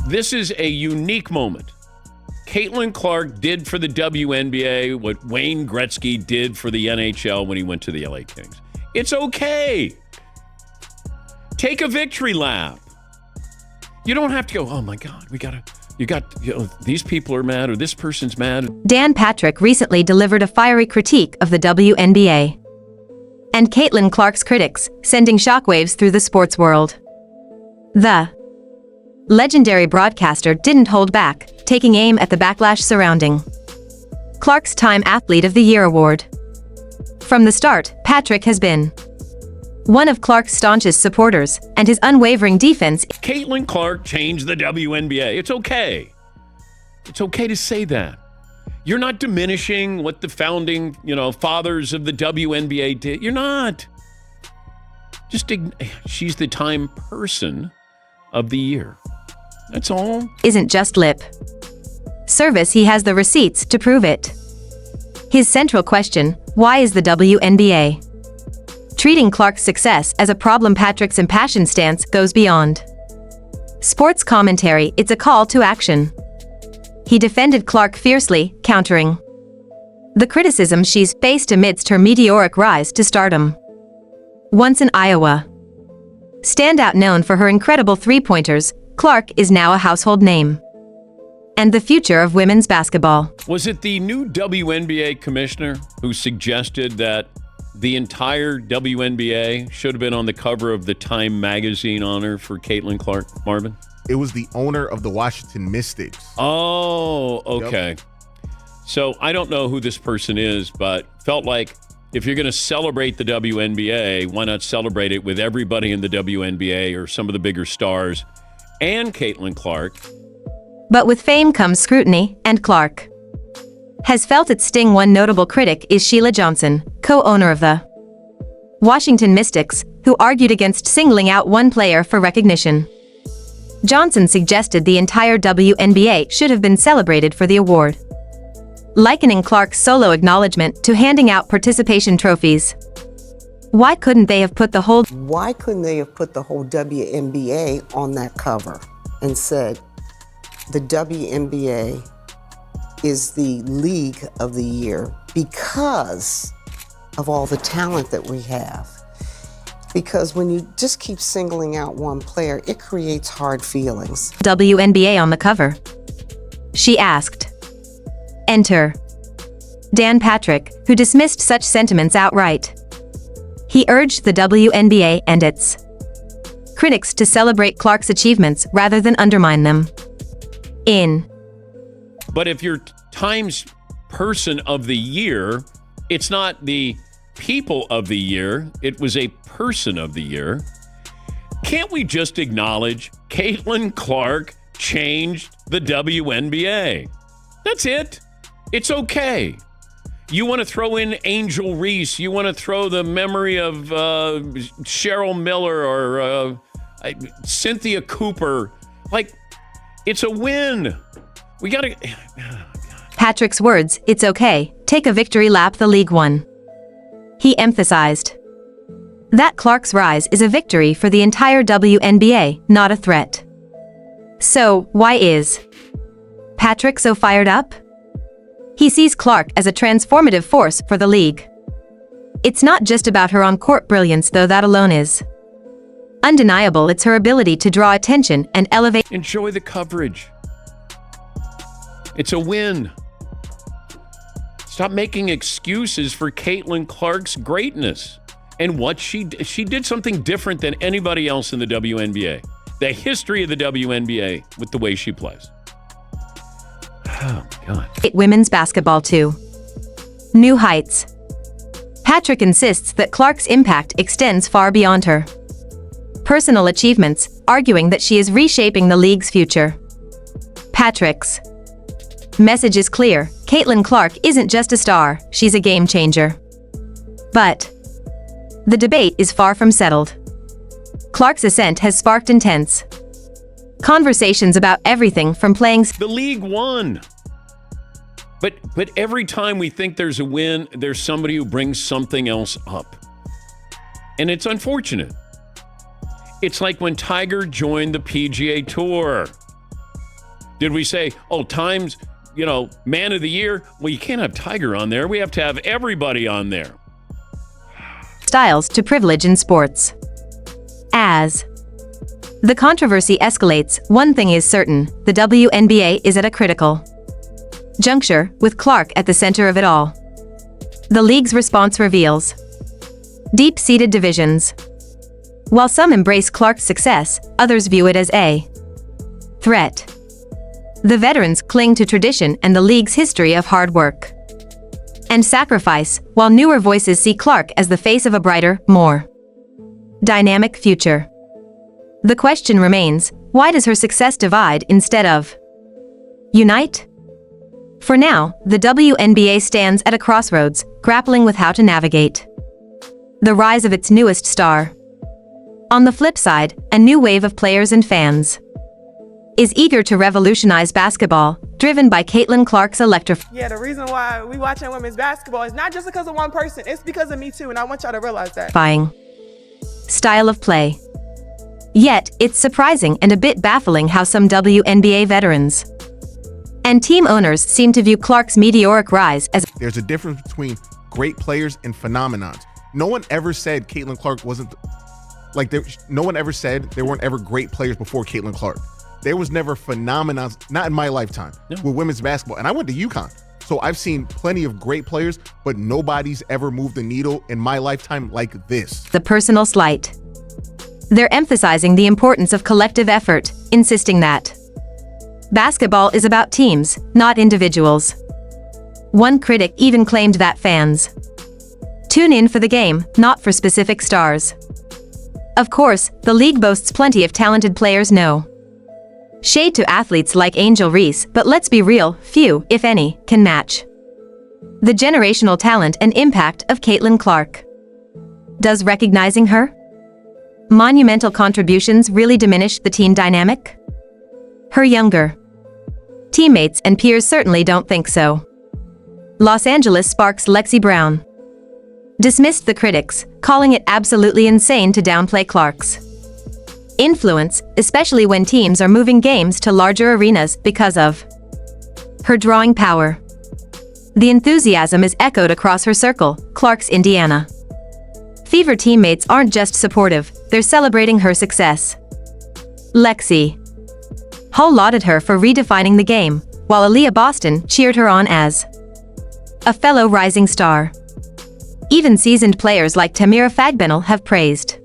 This is a unique moment. Caitlin Clark did for the WNBA what Wayne Gretzky did for the NHL when he went to the LA Kings. It's okay. Take a victory lap. You don't have to go, oh my God, these people are mad or this person's mad. Dan Patrick recently delivered a fiery critique of the WNBA and Caitlin Clark's critics, sending shockwaves through the sports world. The legendary broadcaster didn't hold back, taking aim at the backlash surrounding Clark's Time Athlete of the Year award. From the start, Patrick has been one of Clark's staunchest supporters, and his unwavering defense. Caitlin Clark changed the WNBA. It's okay. It's okay to say that. You're not diminishing what the founding, fathers of the WNBA did. You're not. She's the Time Person of the Year. That's all. Isn't just lip service, he has the receipts to prove it. His central question, why is the WNBA treating Clark's success as a problem? Patrick's impassioned stance goes beyond sports commentary, it's a call to action. He defended Clark fiercely, countering the criticism she's faced amidst her meteoric rise to stardom. Once an Iowa standout known for her incredible three-pointers, Clark is now a household name and the future of women's basketball. Was it the new WNBA commissioner who suggested that the entire WNBA should have been on the cover of the Time magazine honor for Caitlin Clark, Marvin? It was the owner of the Washington Mystics. Oh, okay. Yep. So I don't know who this person is, but felt like if you're going to celebrate the WNBA, why not celebrate it with everybody in the WNBA or some of the bigger stars and Caitlin Clark? But with fame comes scrutiny, and Clark has felt its sting. One notable critic is Sheila Johnson, co-owner of the Washington Mystics, who argued against singling out one player for recognition. Johnson suggested the entire WNBA should have been celebrated for the award, likening Clark's solo acknowledgement to handing out participation trophies. Why couldn't they have put the whole WNBA on that cover and said, the WNBA is the league of the year because of all the talent that we have? Because when you just keep singling out one player, it creates hard feelings. WNBA on the cover? She asked. Enter Dan Patrick, who dismissed such sentiments outright. He urged the WNBA and its critics to celebrate Clark's achievements rather than undermine them. But if you're Time's Person of the Year, it's not the People of the Year. It was a Person of the Year. Can't we just acknowledge Caitlin Clark changed the WNBA? That's it. It's okay. You want to throw in Angel Reese. You want to throw the memory of Cheryl Miller or Cynthia Cooper. It's a win. We got to... Patrick's words, it's okay, take a victory lap the league won. He emphasized that Clark's rise is a victory for the entire WNBA, not a threat. So, why is Patrick so fired up? He sees Clark as a transformative force for the league. It's not just about her on-court brilliance, though that alone is undeniable. It's her ability to draw attention and elevate. Enjoy the coverage. It's a win. Stop making excuses for Caitlin Clark's greatness and what she did something different than anybody else in the WNBA. The history of the WNBA with the way she plays. Oh, God. Women's basketball to new heights. Patrick insists that Clark's impact extends far beyond her personal achievements, arguing that she is reshaping the league's future. Patrick's message is clear. Caitlin Clark isn't just a star, she's a game changer. But the debate is far from settled. Clark's ascent has sparked intense conversations about everything from playing. The league won. But every time we think there's a win, there's somebody who brings something else up. And it's unfortunate. It's like when Tiger joined the PGA Tour. Did we say, oh, Time's, man of the year? Well, you can't have Tiger on there. We have to have everybody on there. Styles to privilege in sports. As the controversy escalates, one thing is certain: the WNBA is at a critical juncture, with Clark at the center of it all. The league's response reveals deep-seated divisions. While some embrace Clark's success, others view it as a threat. The veterans cling to tradition and the league's history of hard work and sacrifice, while newer voices see Clark as the face of a brighter, more dynamic future. The question remains, why does her success divide instead of unite? For now, the WNBA stands at a crossroads, grappling with how to navigate the rise of its newest star. On the flip side, a new wave of players and fans is eager to revolutionize basketball, driven by Caitlin Clark's Yeah, the reason why we watching women's basketball is not just because of one person, it's because of me too, and I want y'all to realize that. Style of play. Yet, it's surprising and a bit baffling how some WNBA veterans and team owners seem to view Clark's meteoric rise as There's a difference between great players and phenomenons. No one ever said Caitlin Clark wasn't, no one ever said there weren't ever great players before Caitlin Clark. There was never phenomenons, not in my lifetime, with women's basketball. And I went to UConn, so I've seen plenty of great players, but nobody's ever moved the needle in my lifetime like this. the personal slight. They're emphasizing the importance of collective effort, insisting that basketball is about teams, not individuals. One critic even claimed that fans tune in for the game, not for specific stars. Of course, the league boasts plenty of talented players. No shade to athletes like Angel Reese, but let's be real, few, if any, can match the generational talent and impact of Caitlin Clark. Does recognizing her monumental contributions really diminish the team dynamic? Her younger teammates and peers certainly don't think so. Los Angeles Sparks' Lexi Brown dismissed the critics, calling it absolutely insane to downplay Clark's influence, especially when teams are moving games to larger arenas because of her drawing power. The enthusiasm is echoed across her circle, Clark's Indiana Fever teammates aren't just supportive, they're celebrating her success. Lexi Hull lauded her for redefining the game, while Aaliyah Boston cheered her on as a fellow rising star. Even seasoned players like Tamira Fagbennel have praised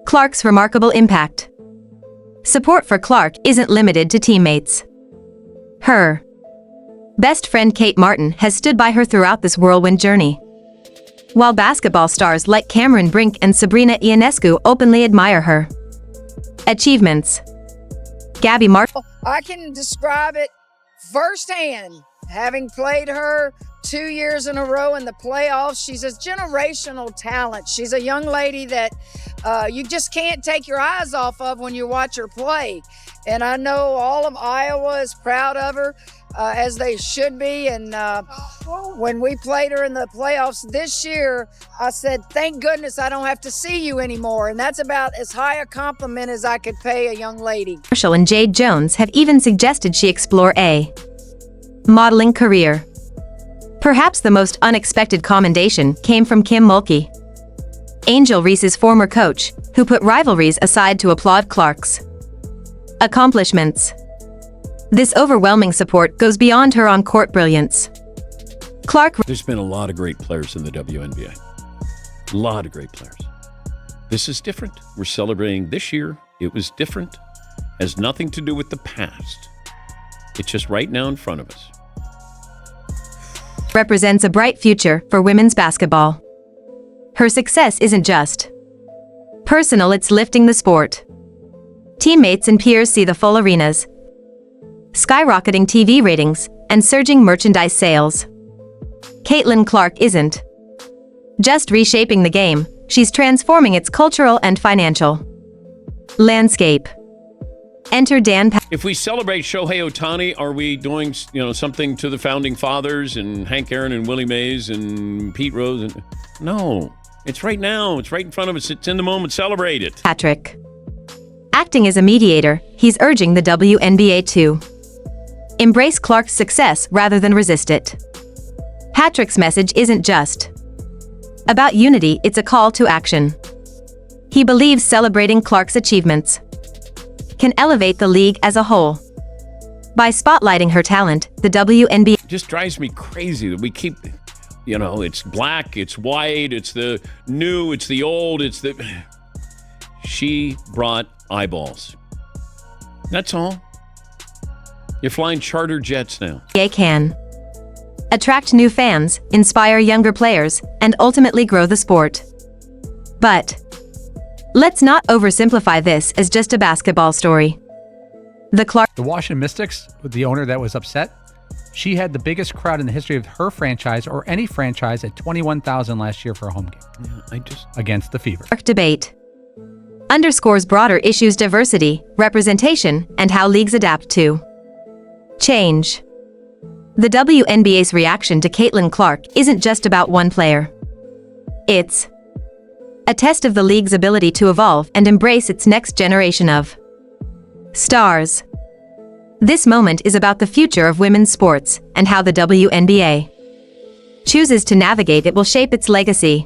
Clark's remarkable impact. Support for Clark isn't limited to teammates. Her best friend Kate Martin has stood by her throughout this whirlwind journey, while basketball stars like Cameron Brink and Sabrina Ionescu openly admire her achievements. Gabby Marshall. I can describe it firsthand, having played her 2 years in a row in the playoffs. She's a generational talent. She's a young lady that you just can't take your eyes off of when you watch her play. And I know all of Iowa is proud of her, as they should be. And when we played her in the playoffs this year, I said, thank goodness I don't have to see you anymore. And that's about as high a compliment as I could pay a young lady. Marshall and Jade Jones have even suggested she explore a modeling career. Perhaps the most unexpected commendation came from Kim Mulkey, Angel Reese's former coach, who put rivalries aside to applaud Clark's accomplishments. This overwhelming support goes beyond her on-court brilliance. Clark. There's been a lot of great players in the WNBA. A lot of great players. This is different. We're celebrating this year. It was different. Has nothing to do with the past. It's just right now in front of us. Represents a bright future for women's basketball. Her success isn't just personal, it's lifting the sport. Teammates and peers see the full arenas, skyrocketing TV ratings, and surging merchandise sales. Caitlin Clark isn't just reshaping the game, she's transforming its cultural and financial landscape. Enter Dan. If we celebrate Shohei Ohtani, are we doing something to the founding fathers and Hank Aaron and Willie Mays and Pete Rose? No, it's right now. It's right in front of us. It's in the moment. Celebrate it. Patrick. Acting as a mediator, he's urging the WNBA to Embrace Clark's success rather than resist it. Patrick's message isn't just about unity, it's a call to action. He believes celebrating Clark's achievements can elevate the league as a whole. By spotlighting her talent, the WNBA It just drives me crazy that we keep, it's black, it's white, it's the new, it's the old, She brought eyeballs. That's all. You're flying charter jets now. can attract new fans, inspire younger players, and ultimately grow the sport. But let's not oversimplify this as just a basketball story. The Washington Mystics, with the owner that was upset, she had the biggest crowd in the history of her franchise or any franchise at 21,000 last year for a home game. Against the Fever. Clark debate underscores broader issues: diversity, representation, and how leagues adapt to change. The WNBA's reaction to Caitlin Clark isn't just about one player. It's a test of the league's ability to evolve and embrace its next generation of stars. This moment is about the future of women's sports and how the WNBA chooses to navigate it will shape its legacy.